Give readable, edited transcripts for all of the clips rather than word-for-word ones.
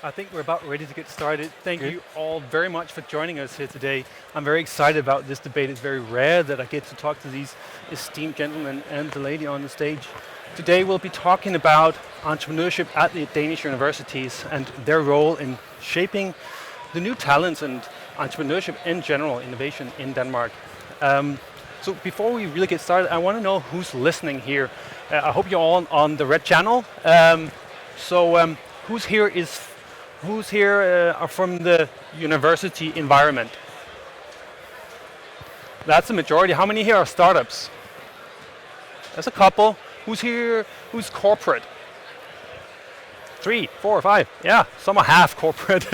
I think we're about ready to get started. Thank you all very much for joining us here today. I'm very excited about this debate. It's very rare that I get to talk to these esteemed gentlemen and the lady on the stage. Today we'll be talking about entrepreneurship at the Danish universities and their role in shaping the new talents and entrepreneurship in general, innovation in Denmark. So before we really get started, I want to know who's listening here. I hope you're all on the red channel. Who's here are from the university environment? That's the majority. How many here are startups? There's a couple. Who's here? Who's corporate? 3, 4, 5. Yeah, some are half corporate.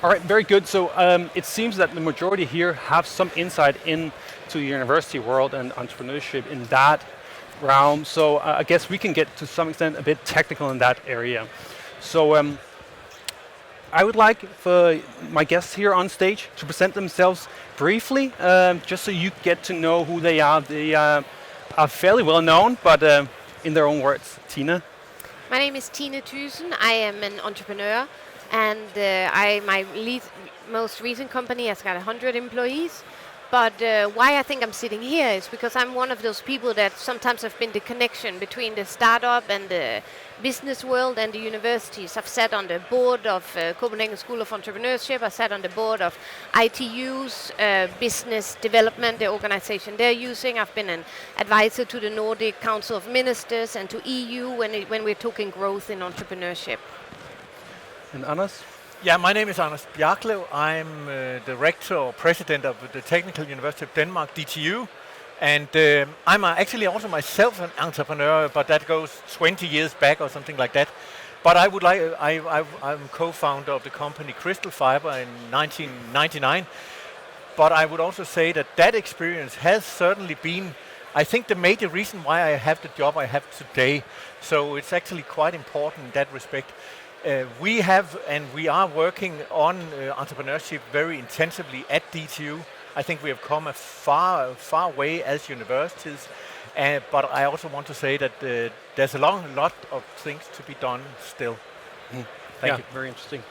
All right, very good. So it seems that the majority here have some insight into the university world and entrepreneurship in that realm. So I guess we can get to some extent a bit technical in that area. So I would like for my guests here on stage to present themselves briefly, just so you get to know who they are. They are fairly well known, but in their own words. Tine? My name is Tine Thygesen. I am an entrepreneur, and my most recent company has got 100 employees. But why I think I'm sitting here is because I'm one of those people that sometimes have been the connection between the startup and the business world and the universities. I've sat on the board of Copenhagen School of Entrepreneurship. I sat on the board of ITU's business development, the organization they're using. I've been an advisor to the Nordic Council of Ministers and to EU when we're talking growth in entrepreneurship. And Anders? Yeah, my name is Bjarklev. I'm the rector or president of the Technical University of Denmark, DTU. And I'm actually also myself an entrepreneur, but that goes 20 years back or something like that. But I'm co-founder of the company Crystal Fiber in 1999. But I would also say that experience has certainly been, I think, the major reason why I have the job I have today. So it's actually quite important in that respect. We are working on entrepreneurship very intensively at DTU. I think we have come a far way as universities, but I also want to say that there's a lot of things to be done still. Thank you. Very interesting.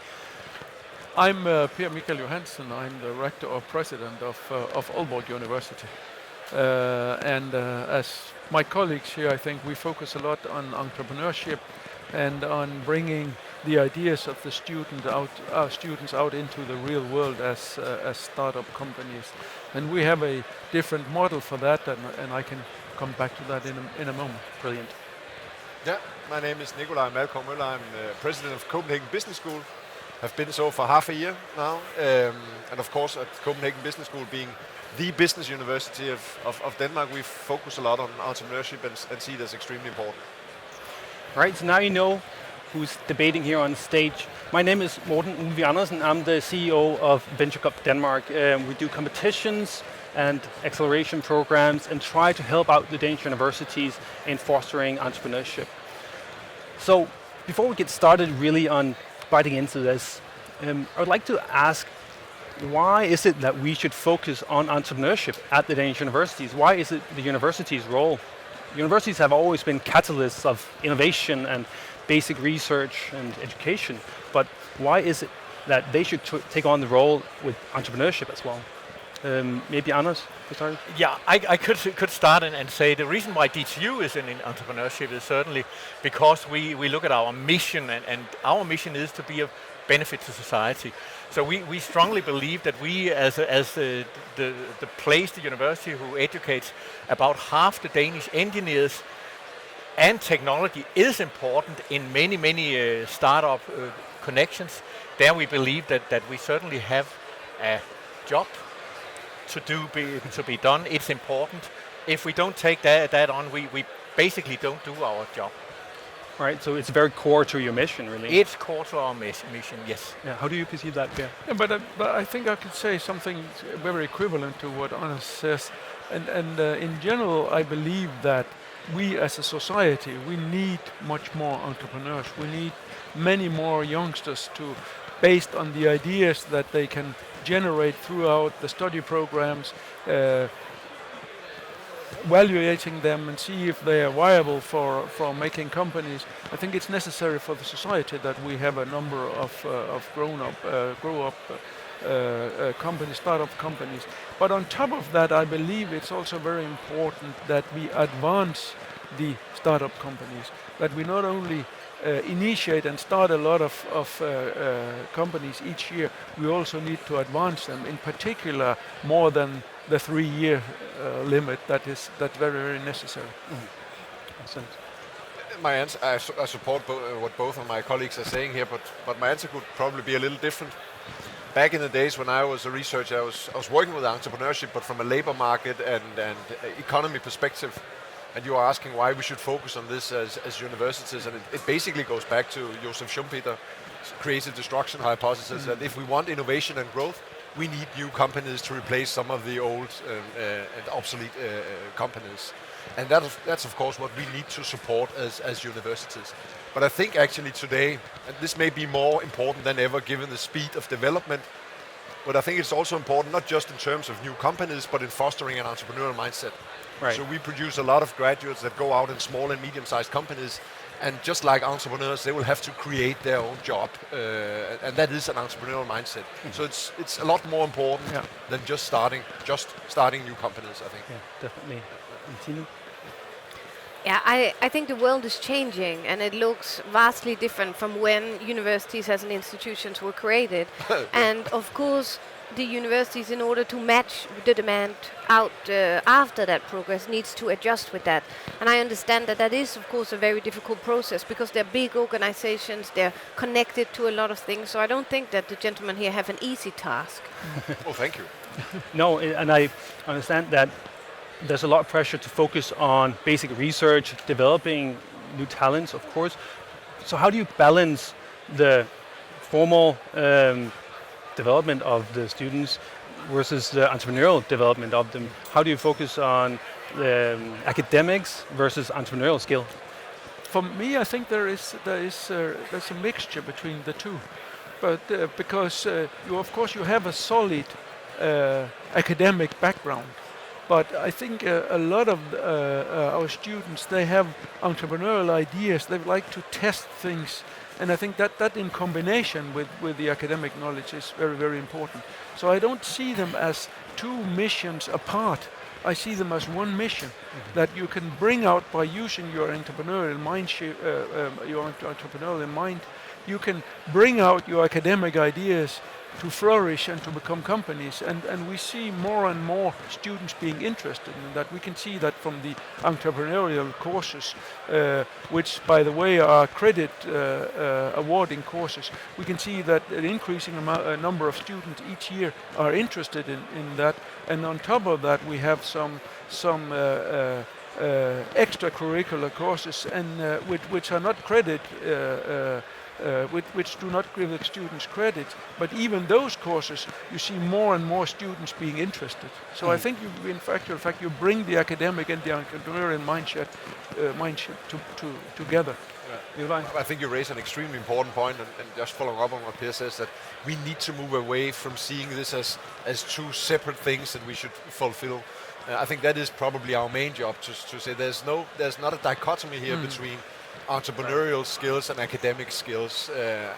I'm Michael Johansen. I'm the rector or president of Aalborg University. As my colleagues here, I think we focus a lot on entrepreneurship and on bringing the ideas of the students out into the real world as startup companies. And we have a different model for that, and I can come back to that in a moment. Brilliant. Yeah, my name is Nikolaj Malchow-Møller. I'm the president of Copenhagen Business School. I've been so for half a year now. And of course, at Copenhagen Business School, being the business university of Denmark, we focus a lot on entrepreneurship and see it as extremely important. All right, so now you know who's debating here on stage. My name is Morten Andersen. I'm the CEO of Venture Cup Denmark. We do competitions and acceleration programs and try to help out the Danish universities in fostering entrepreneurship. So before we get started really on biting into this, I would like to ask, why is it that we should focus on entrepreneurship at the Danish universities? Why is it the university's role? Universities have always been catalysts of innovation and basic research and education, but why is it that they should take on the role with entrepreneurship as well? Maybe Anders, to start? Yeah, I could start and say the reason why DTU is in entrepreneurship is certainly because we look at our mission, and our mission is to be of benefit to society. So we strongly believe that we, as the place, the university who educates about half the Danish engineers, and technology is important in many startup connections. There we believe that we certainly have a job to be done. It's important. If we don't take that on, we basically don't do our job. Right, so it's very core to your mission, really. It's core to our mission, yes. Yeah, how do you perceive that, Pierre? Yeah, but I think I could say something very equivalent to what Anders says. And in general, I believe that we as a society, we need much more entrepreneurs. We need many more youngsters based on the ideas that they can generate throughout the study programs, evaluating them and see if they are viable for making companies. I think it's necessary for the society that we have a number of grow up companies, startup companies. But on top of that, I believe it's also very important that we advance the startup companies, that we not only initiate and start a lot of companies each year, we also need to advance them, in particular more than the 3-year limit. That's very, very necessary. Excellent. My answer, I support what both of my colleagues are saying here, but my answer could probably be a little different. Back in the days when I was a researcher, I was working with entrepreneurship, but from a labor market and economy perspective. And you are asking why we should focus on this as universities, and it basically goes back to Joseph Schumpeter's creative destruction hypothesis, that if we want innovation and growth, we need new companies to replace some of the old and obsolete companies. And that's of course what we need to support as universities. But I think actually today, and this may be more important than ever given the speed of development, but I think it's also important not just in terms of new companies, but in fostering an entrepreneurial mindset. Right. So we produce a lot of graduates that go out in small and medium-sized companies, and just like entrepreneurs, they will have to create their own job, and that is an entrepreneurial mindset. So it's a lot more important than just starting new companies, I think. Yeah, definitely. Tine? Yeah, I think the world is changing, and it looks vastly different from when universities as an institutions were created. And of course, the universities, in order to match the demand out after that progress, needs to adjust with that. And I understand that is, of course, a very difficult process, because they're big organizations, they're connected to a lot of things. So I don't think that the gentlemen here have an easy task. Oh, thank you. No, and I understand that there's a lot of pressure to focus on basic research, developing new talents, of course. So how do you balance the formal development of the students versus the entrepreneurial development of them? How do you focus on academics versus entrepreneurial skill? For me, I think there's a mixture between the two, but because you have a solid academic background. But I think a lot of our students, they have entrepreneurial ideas. They like to test things. And I think that in combination with the academic knowledge is very, very important. So I don't see them as two missions apart. I see them as one mission that you can bring out by using your entrepreneurial mind. You can bring out your academic ideas to flourish and to become companies, and we see more and more students being interested in that. We can see that from the entrepreneurial courses, which by the way are credit awarding courses. We can see that an increasing number of students each year are interested in that, and on top of that we have some extracurricular courses, and which are not credit which do not give the students credit, but even those courses, you see more and more students being interested. So I think in fact you bring the academic and the entrepreneurial mindset together. Yeah. I think you raise an extremely important point, and just following up on what Per says, that we need to move away from seeing this as two separate things that we should fulfill. I think that is probably our main job, to say there's not a dichotomy here between entrepreneurial skills and academic skills.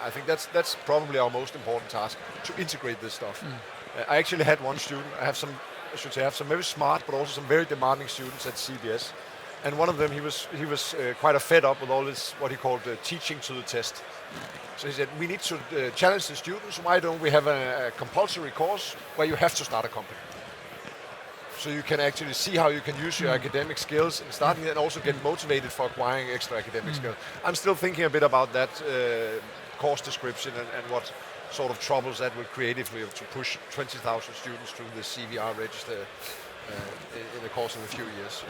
I think that's probably our most important task, to integrate this stuff. I actually had one student. I have some very smart, but also some very demanding students at CBS. And one of them, he was quite fed up with all this, what he called teaching to the test. So he said, we need to challenge the students. Why don't we have a compulsory course where you have to start a company? So you can actually see how you can use your academic skills in starting, and also get motivated for acquiring extra academic skills. I'm still thinking a bit about that course description and what sort of troubles that will create if we have to push 20,000 students through the CVR register in the course of a few years.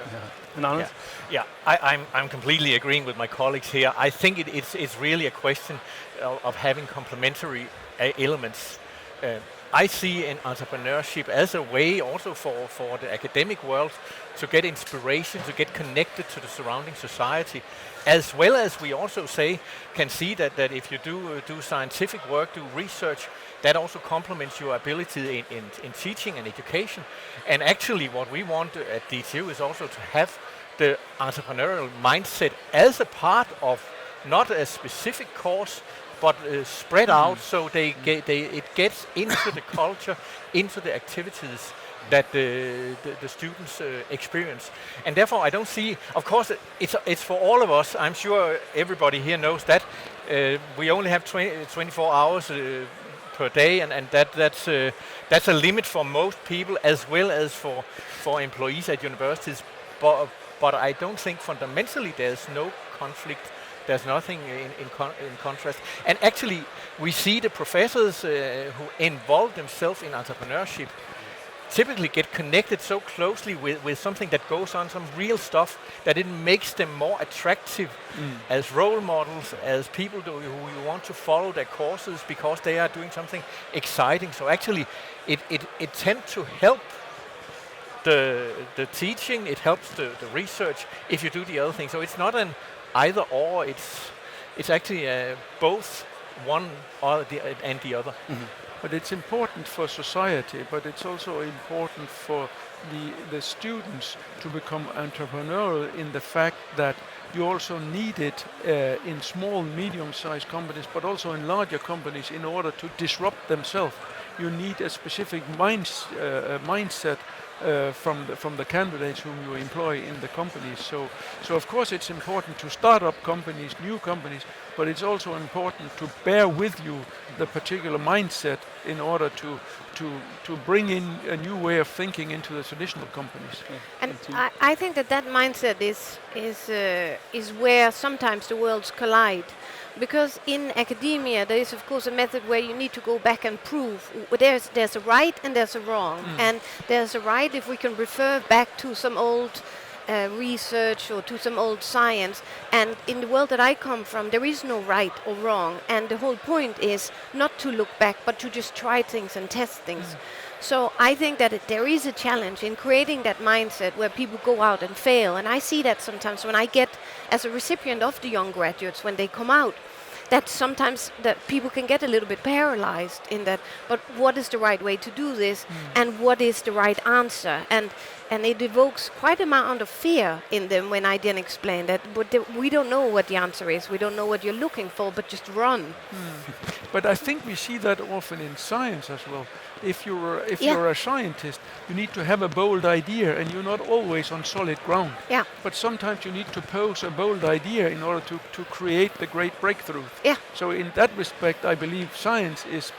And Anders? Yeah, I'm completely agreeing with my colleagues here. I think it's really a question of having complementary elements. I see in entrepreneurship as a way also for the academic world to get inspiration, to get connected to the surrounding society, as well as we also can see that if you do scientific work, do research, that also complements your ability in teaching and education. And actually what we want at DTU is also to have the entrepreneurial mindset as a part of not a specific course, but spread out, so it gets into the culture, into the activities that the students experience. And therefore I don't see, of course it's for all of us, I'm sure everybody here knows that, we only have 24 hours per day, and that's a limit for most people as well as for employees at universities, but I don't think fundamentally there's no conflict. There's nothing in contrast. And actually, we see the professors who involve themselves in entrepreneurship typically get connected so closely with something that goes on, some real stuff, that it makes them more attractive as role models, as people who you want to follow their courses because they are doing something exciting. So actually, it tends to help the teaching, it helps the research if you do the other thing. So it's not an either or, it's actually both one or the other. Mm-hmm. But it's important for society, but it's also important for the students to become entrepreneurial in the fact that you also need it in small, medium-sized companies, but also in larger companies in order to disrupt themselves. You need a specific mindset from the candidates whom you employ in the companies. So of course it's important to start up companies, new companies, but it's also important to bear with you the particular mindset in order to bring in a new way of thinking into the traditional companies. And I think that mindset is where sometimes the worlds collide. Because in academia, there is of course a method where you need to go back and prove there's a right and there's a wrong. And there's a right if we can refer back to some old research or to some old science. And in the world that I come from, there is no right or wrong. And the whole point is not to look back, but to just try things and test things. So I think that there is a challenge in creating that mindset where people go out and fail. And I see that sometimes when I get, as a recipient of the young graduates, when they come out, that sometimes that people can get a little bit paralyzed in that, but what is the right way to do this? And what is the right answer? And it evokes quite an amount of fear in them when I then explain that, but we don't know what the answer is. We don't know what you're looking for, but just run. But I think we see that often in science as well. If you're a scientist, you need to have a bold idea, and you're not always on solid ground. Yeah. But sometimes you need to pose a bold idea in order to create the great breakthrough. Yeah. So in that respect, I believe science is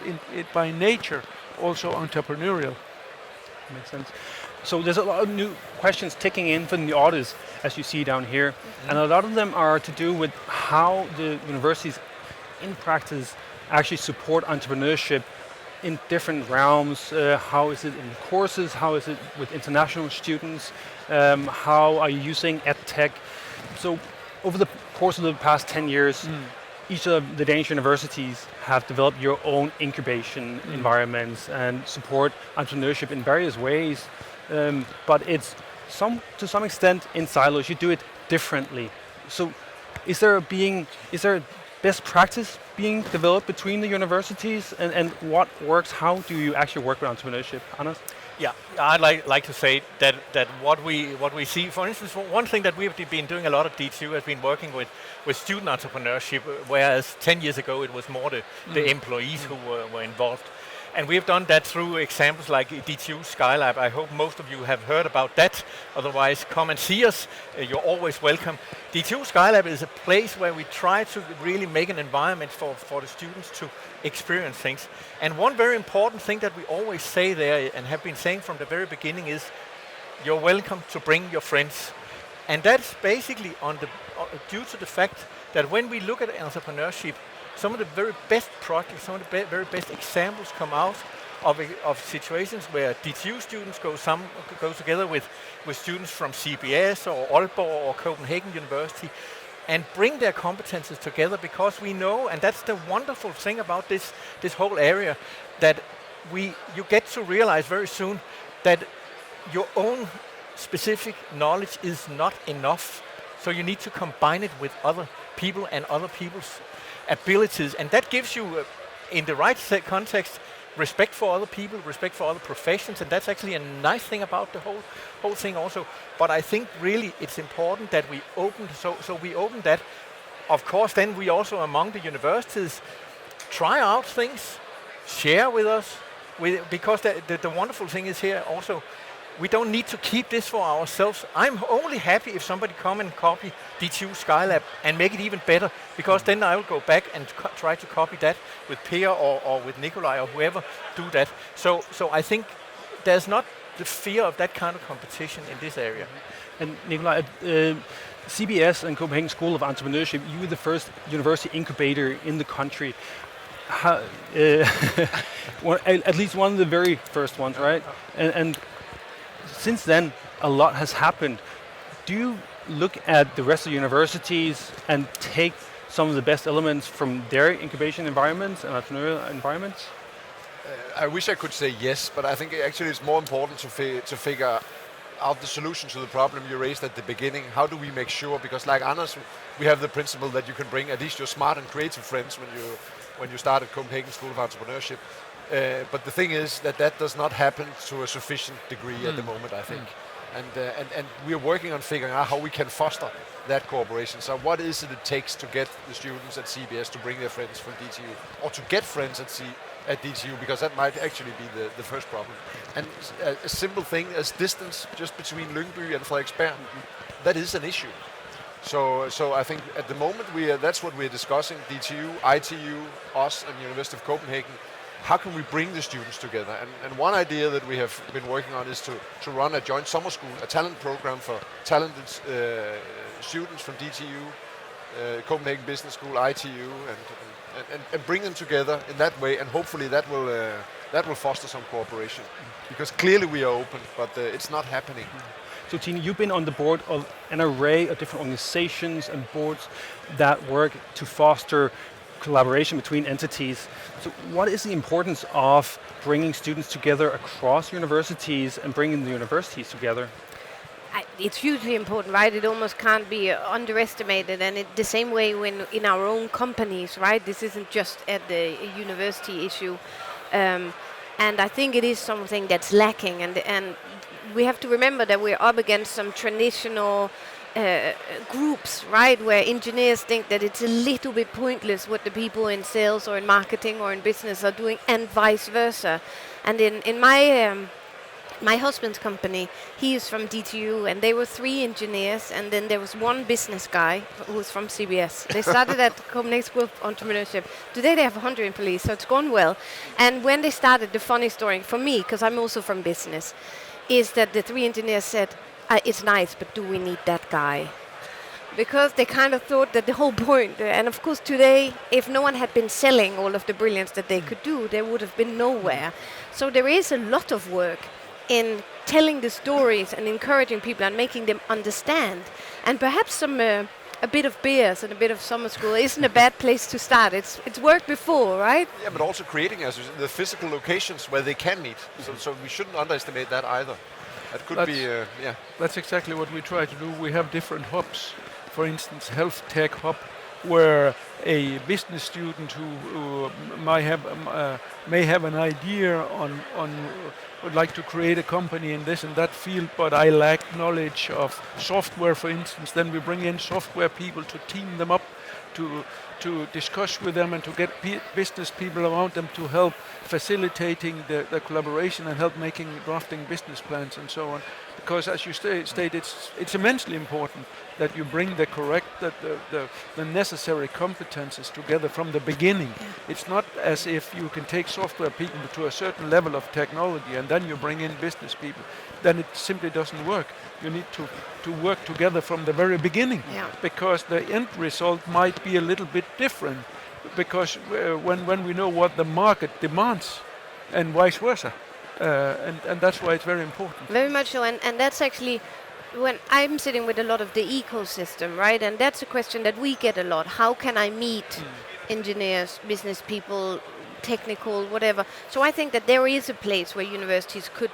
by nature also entrepreneurial. Makes sense. So there's a lot of new questions ticking in from the audience, as you see down here, and a lot of them are to do with how the universities in practice actually support entrepreneurship in different realms. How is it in courses? How is it with international students? How are you using EdTech? So over the course of the past 10 years, each of the Danish universities have developed your own incubation environments and support entrepreneurship in various ways. But it's to some extent in silos. You do it differently. So is there best practice being developed between the universities, and what works? How do you actually work with entrepreneurship, Anders? Yeah, I'd like to say that what we see, for instance, one thing that we've been doing a lot at DTU has been working with student entrepreneurship, whereas 10 years ago it was more the employees who were involved. And we've done that through examples like DTU Skylab. I hope most of you have heard about that. Otherwise, come and see us. You're always welcome. DTU Skylab is a place where we try to really make an environment for the students to experience things. And one very important thing that we always say there, and have been saying from the very beginning, is you're welcome to bring your friends. And that's basically due to the fact that when we look at entrepreneurship, some of the very best projects, some of the very best examples come out of situations where DTU students go together with students from CBS or Aalborg or Copenhagen University and bring their competences together, because we know, and that's the wonderful thing about this whole area, that you get to realize very soon that your own specific knowledge is not enough. So you need to combine it with other people and other people's abilities, and that gives you, in the right context, respect for other people, respect for other professions, and that's actually a nice thing about the whole thing also. But I think really it's important that we open, so we open that. Of course, then we also among the universities try out things, share with us, because the wonderful thing is here also, we don't need to keep this for ourselves. I'm only happy if somebody come and copy DTU Skylab and make it even better, because then I will go back and try to copy that with Per or with Nikolaj or whoever do that. So I think there's not the fear of that kind of competition in this area. And Nikolaj, CBS and Copenhagen School of Entrepreneurship, you were the first university incubator in the country. At least one of the very first ones, right? And since then, a lot has happened. Do you look at the rest of the universities and take some of the best elements from their incubation environments and entrepreneurial environments? I wish I could say yes, but I think actually it's more important to figure out the solution to the problem you raised at the beginning. How do we make sure, because like Andersen, we have the principle that you can bring at least your smart and creative friends when you start at Copenhagen School of Entrepreneurship. But the thing is that does not happen to a sufficient degree at the moment, I think. And we are working on figuring out how we can foster that cooperation. So what is it takes to get the students at CBS to bring their friends from DTU, or to get friends at DTU, because that might actually be the first problem. And a simple thing as distance just between Lyngby and Frederiksberg, that is an issue. So I think at the moment that's what we're discussing, DTU, ITU, us and the University of Copenhagen. How can we bring the students together? And one idea that we have been working on is to run a joint summer school, a talent program for talented students from DTU, Copenhagen Business School, ITU, and bring them together in that way, and hopefully that will foster some cooperation. Because clearly we are open, but it's not happening. So Tine, you've been on the board of an array of different organizations and boards that work to foster collaboration between entities. So what is the importance of bringing students together across universities and bringing the universities together? It's hugely important, right? It almost can't be underestimated, and the same way when in our own companies, right? This isn't just at the university issue, and I think it is something that's lacking, and we have to remember that we're up against some traditional groups, right, where engineers think that it's a little bit pointless what the people in sales or in marketing or in business are doing, and vice versa. And in my husband's company, he is from DTU, and they were 3 engineers, and then there was 1 business guy who was from CBS. They started at Copenhagen School of Entrepreneurship. Today they have 100 employees, so it's gone well. And when they started, the funny story for me, because I'm also from business, is that the 3 engineers said, it's nice, but do we need that guy? Because they kind of thought that the whole point, and of course today, if no one had been selling all of the brilliance that they could do, they would have been nowhere. So there is a lot of work in telling the stories and encouraging people and making them understand. And perhaps a bit of beers and a bit of summer school isn't a bad place to start. It's worked before, right? Yeah, but also creating the physical locations where they can meet. So we shouldn't underestimate that either. That could be, yeah. That's exactly what we try to do. We have different hubs. For instance, Health Tech Hub, where a business student who may have an idea on would like to create a company in this and that field, but I lack knowledge of software, for instance. Then we bring in software people to team them up, to discuss with them and to get business people around them to help facilitating the collaboration and help drafting business plans and so on. Because as you state, it's immensely important that you bring the necessary competences together from the beginning. It's not as if you can take software people to a certain level of technology and then you bring in business people. Then it simply doesn't work. You need to work together from the very beginning, because the end result might be a little bit different, because when we know what the market demands and vice versa. And that's why it's very important. Very much so, and that's actually when I'm sitting with a lot of the ecosystem, right? And that's a question that we get a lot. How can I meet engineers, business people, technical, whatever. So I think that there is a place where universities could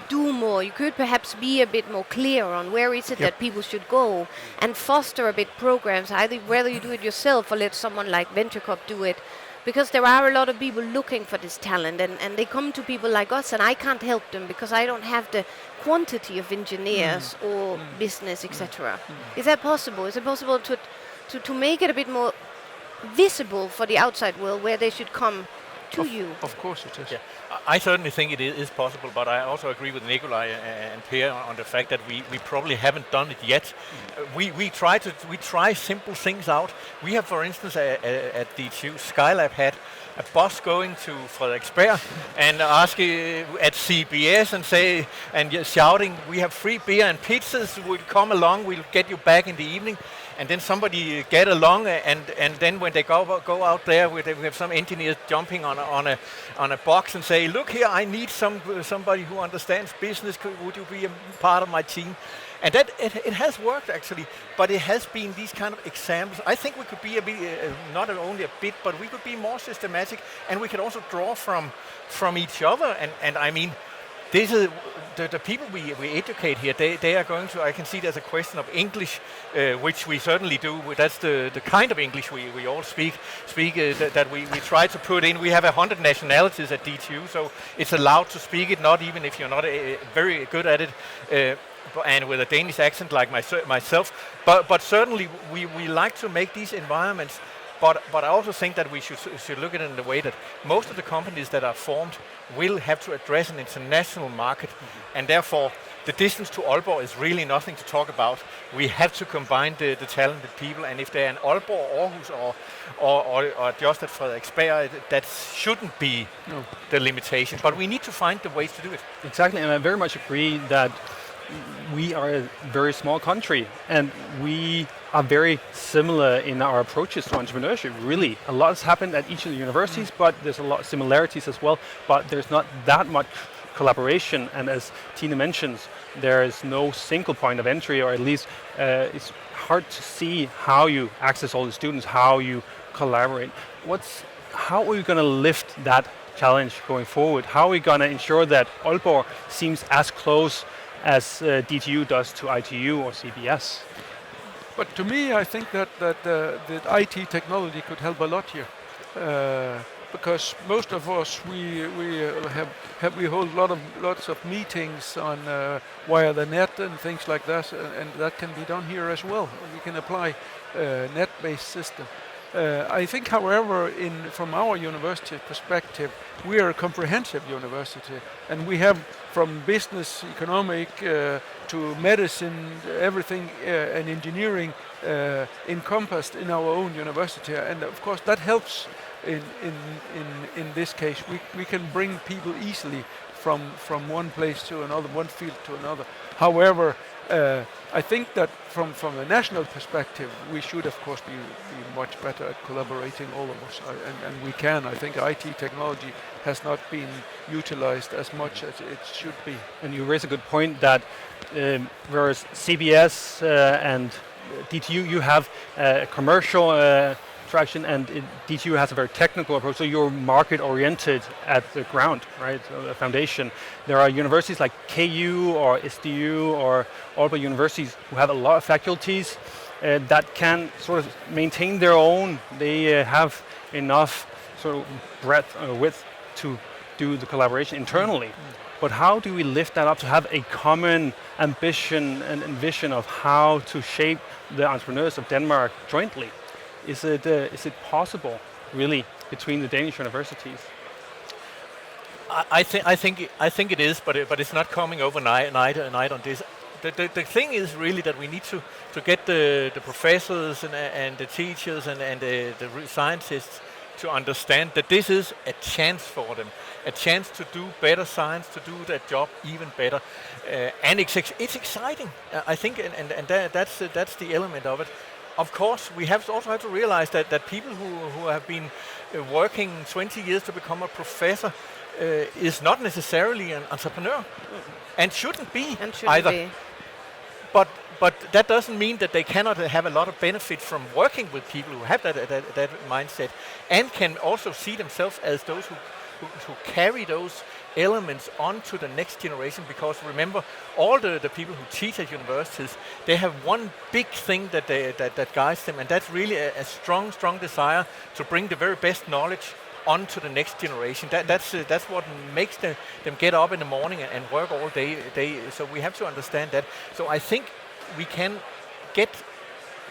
do more. You could perhaps be a bit more clear on where is it that people should go and foster a bit programs, either whether you do it yourself or let someone like VentureCup do it. Because there are a lot of people looking for this talent, and they come to people like us, and I can't help them because I don't have the quantity of engineers or business, etc. Is that possible? Is it possible to make it a bit more visible for the outside world where they should come to you? Of course it is. Yeah. I certainly think it is possible, but I also agree with Nikolaj and Per on the fact that we probably haven't done it yet. We try simple things out. We have, for instance, at DTU, Skylab had a bus going to Frederiksberg and asking at CBS and shouting, "We have free beer and pizzas. We'll come along. We'll get you back in the evening." And then somebody get along, and then when they go out there, we have some engineers jumping on a box and say, "Look here, I need somebody who understands business. Would you be a part of my team?" And that it has worked actually, but it has been these kind of examples. I think we could be a bit, not only a bit, but we could be more systematic, and we could also draw from each other. And I mean, this is the people we educate here. They are going to. I can see there's a question of English, which we certainly do. That's the kind of English we all speak. That we try to put in. We have 100 nationalities at DTU, so it's allowed to speak it. Not even if you're not very good at it. And with a Danish accent like myself, but certainly we like to make these environments. But I also think that we should look at it in the way that most of the companies that are formed will have to address an international market, and therefore the distance to Aalborg is really nothing to talk about. We have to combine the talented people, and if they're in Aalborg, Aarhus, or just at Frederiksberg, that shouldn't be the limitation. But we need to find the ways to do it. Exactly, and I very much agree that we are a very small country, and we are very similar in our approaches to entrepreneurship. Really, a lot has happened at each of the universities, but there's a lot of similarities as well, but there's not that much collaboration, and as Tine mentions, there is no single point of entry, or at least it's hard to see how you access all the students, how you collaborate. How are we going to lift that challenge going forward? How are we going to ensure that Aalborg seems as close as DTU does to ITU or CBS? But to me, I think that IT technology could help a lot here, because most of us we hold lots of meetings on via the net and things like that, and that can be done here as well. We can apply net-based system. I think, however, from our university perspective, we are a comprehensive university, and we have from business, economic to medicine, everything, and engineering encompassed in our own university, and of course that helps. In this case, we can bring people easily from one place to another, one field to another. However, I think that from a national perspective, we should of course be much better at collaborating, all of us, and we can. I think IT technology has not been utilized as much as it should be. And you raise a good point that whereas CBS and DTU, you have commercial traction, and DTU has a very technical approach, so you're market-oriented at the ground, right, the foundation. There are universities like KU or SDU or Aalborg universities who have a lot of faculties that can sort of maintain their own. They have enough sort of breadth or width to do the collaboration internally. But how do we lift that up to have a common ambition and vision of how to shape the entrepreneurs of Denmark jointly? Is it possible, really, between the Danish universities? I think it is, but it's not coming overnight on this. The thing is really that we need to get the professors and the teachers and the scientists to understand that this is a chance for them, a chance to do better science, to do their job even better, and it's exciting. I think, and that's the element of it. Of course, we also have to realize that people who have been working 20 years to become a professor is not necessarily an entrepreneur, and shouldn't be either. but that doesn't mean that they cannot have a lot of benefit from working with people who have that mindset, and can also see themselves as those who carry those elements onto the next generation. Because remember, all the people who teach at universities, they have one big thing that guides them, and that's really a strong desire to bring the very best knowledge onto the next generation. That's what makes them get up in the morning and work all day. So we have to understand that. So I think we can get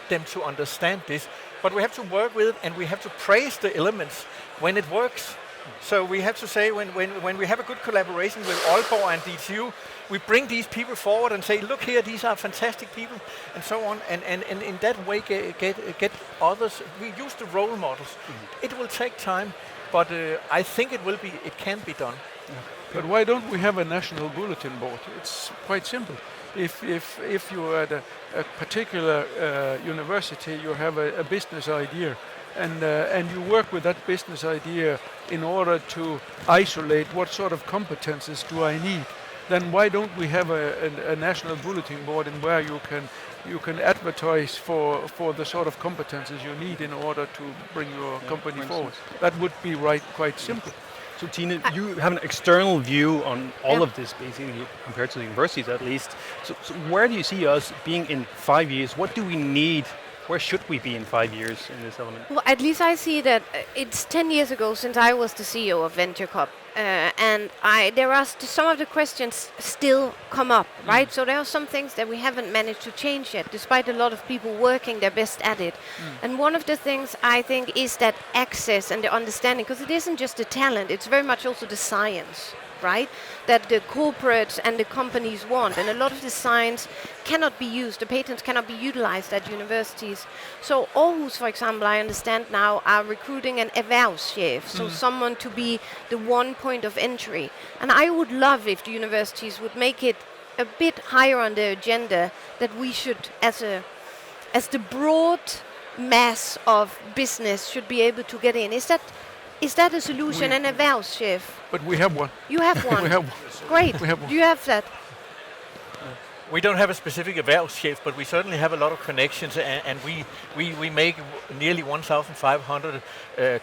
them to understand this, but we have to work with it, and we have to praise the elements when it works. So we have to say, when we have a good collaboration with Aalborg and DTU, we bring these people forward and say, look here, these are fantastic people, and so on, and in that way get others. We use the role models. It will take time, but I think it can be done. But why don't we have a national bulletin board? It's quite simple. If you are at a particular university, you have a business idea, and you work with that business idea in order to isolate what sort of competences do I need, then why don't we have a national bulletin board in where you can advertise for the sort of competences you need in order to bring your company forward? That would be quite simple. So Tine, you have an external view on all of this, basically, compared to the universities at least. So where do you see us being in 5 years? What do we need? Where should we be in 5 years in this element? Well, at least I see that it's 10 years ago since I was the CEO of VentureCup, and there are some of the questions still come up, right? So there are some things that we haven't managed to change yet, despite a lot of people working their best at it. And one of the things I think is that access and the understanding, because it isn't just the talent, it's very much also the science, right? That the corporates and the companies want, and a lot of the science cannot be used, the patents cannot be utilized at universities. So Aarhus, for example, I understand now are recruiting an erhvervschef, so someone to be the one point of entry. And I would love if the universities would make it a bit higher on the agenda, that we should, as the broad mass of business, should be able to get in. Is that a solution, an erhvervschef? But we have one. You have one? We have one. Great. We have one. Do you have that? We don't have a specific erhvervschef, but we certainly have a lot of connections, and we make nearly 1,500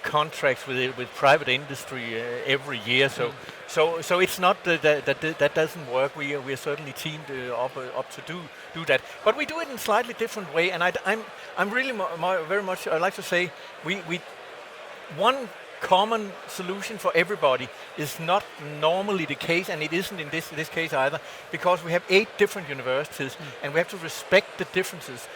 contracts with private industry every year. So it's not that doesn't work. We are certainly teamed up to do that, but we do it in a slightly different way. And I'm really very much, I like to say, we one common solution for everybody is not normally the case, and it isn't in this case either, because we have 8 different universities, and we have to respect the differences.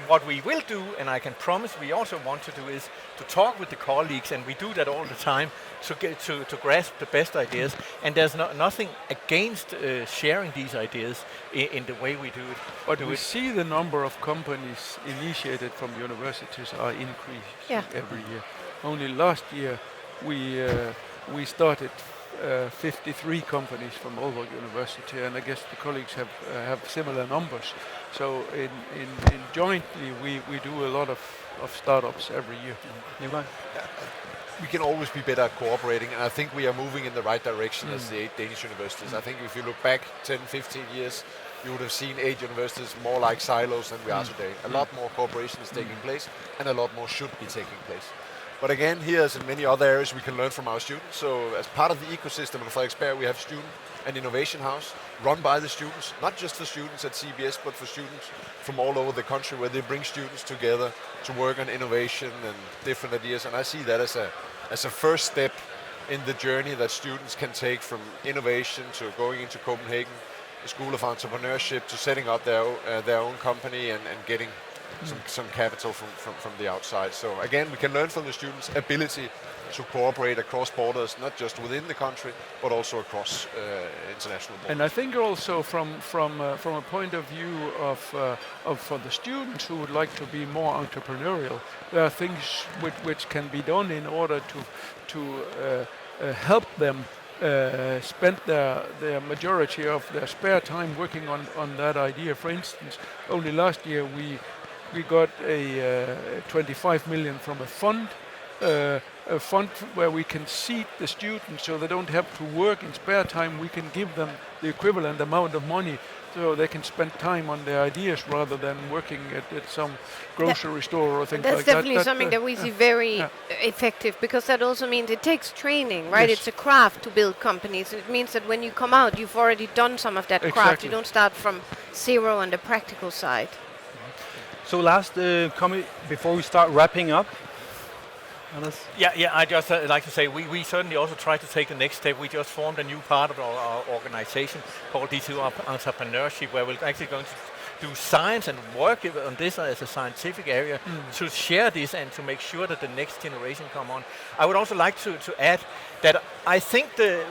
What we will do, and I can promise we also want to do, is to talk with the colleagues, and we do that all the time, to grasp the best ideas. And there's nothing against sharing these ideas in the way we do it. But we see the number of companies initiated from universities are increasing every year. Only last year we started 53 companies from Aalborg University, and I guess the colleagues have similar numbers. So in jointly we do a lot of startups every year. Nikolaj? We can always be better at cooperating, and I think we are moving in the right direction as the 8 Danish universities. I think if you look back 10, 15 years, you would have seen 8 universities more like silos than we are today. A lot more cooperation is taking place, and a lot more should be taking place. But again, here as in many other areas, we can learn from our students. So as part of the ecosystem in Frederiksberg, we have Student and Innovation House run by the students, not just for students at CBS, but for students from all over the country, where they bring students together to work on innovation and different ideas. And I see that as a first step in the journey that students can take from innovation to going into Copenhagen, the School of Entrepreneurship, to setting up their own company and getting some capital from the outside. So again, we can learn from the students' ability to cooperate across borders, not just within the country, but also across international borders. And I think also from a point of view of for the students who would like to be more entrepreneurial, there are things which can be done in order to help them spend their majority of their spare time working on that idea. For instance, only last year we got a 25 million from a fund a fund where we can seed the students so they don't have to work in spare time. We can give them the equivalent amount of money so they can spend time on their ideas rather than working at some grocery store or things That's like that. definitely something that we see very effective, because that also means it takes training, right? Yes. It's a craft to build companies. It means that when you come out, you've already done some of that craft. Exactly. You don't start from zero on the practical side. So last comment before we start wrapping up. Anders? Yeah. I just like to say we certainly also try to take the next step. We just formed a new part of our organization called DTU Entrepreneurship, where we're actually going to do science and work on this as a scientific area to share this and to make sure that the next generation come on. I would also like to add that I think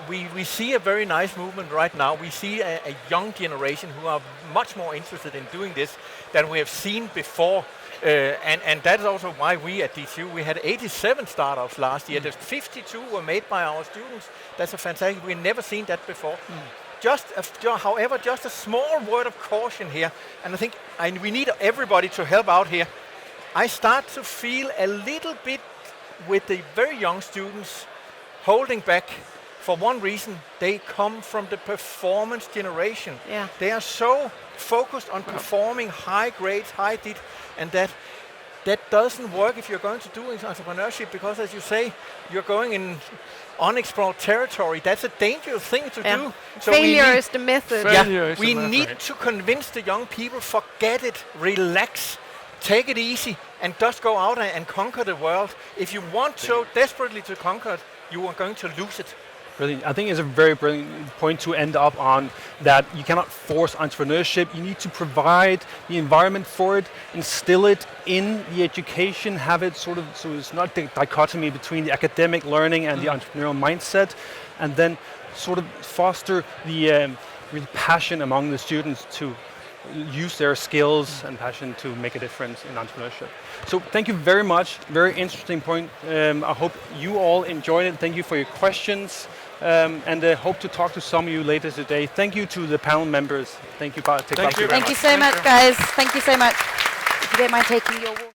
we see a very nice movement right now. We see a young generation who are much more interested in doing this than we have seen before. And that is also why we at DTU, we had 87 startups last year. There's 52 were made by our students. That's a fantastic, we've never seen that before. However, just a small word of caution here, and I think we need everybody to help out here. I start to feel a little bit with the very young students holding back for one reason. They come from the performance generation. Yeah. They are so focused on performing high grades, and that doesn't work if you're going to do entrepreneurship, because as you say, you're going in unexplored territory. That's a dangerous thing to do. So failure is the method. We need to convince the young people, forget it, relax, take it easy, and just go out and conquer the world. If you want so desperately to conquer it, you are going to lose it. Brilliant. I think it's a very brilliant point to end up on, that you cannot force entrepreneurship. You need to provide the environment for it, instill it in the education, have it sort of, so it's not the dichotomy between the academic learning and the entrepreneurial mindset, and then sort of foster the real passion among the students to use their skills and passion to make a difference in entrepreneurship. So thank you very much. Very interesting point. I hope you all enjoyed it. Thank you for your questions. And hope to talk to some of you later today. Thank you to the panel members. Thank you. Thank you so much, guys. Thank you so much. If you don't mind taking your water.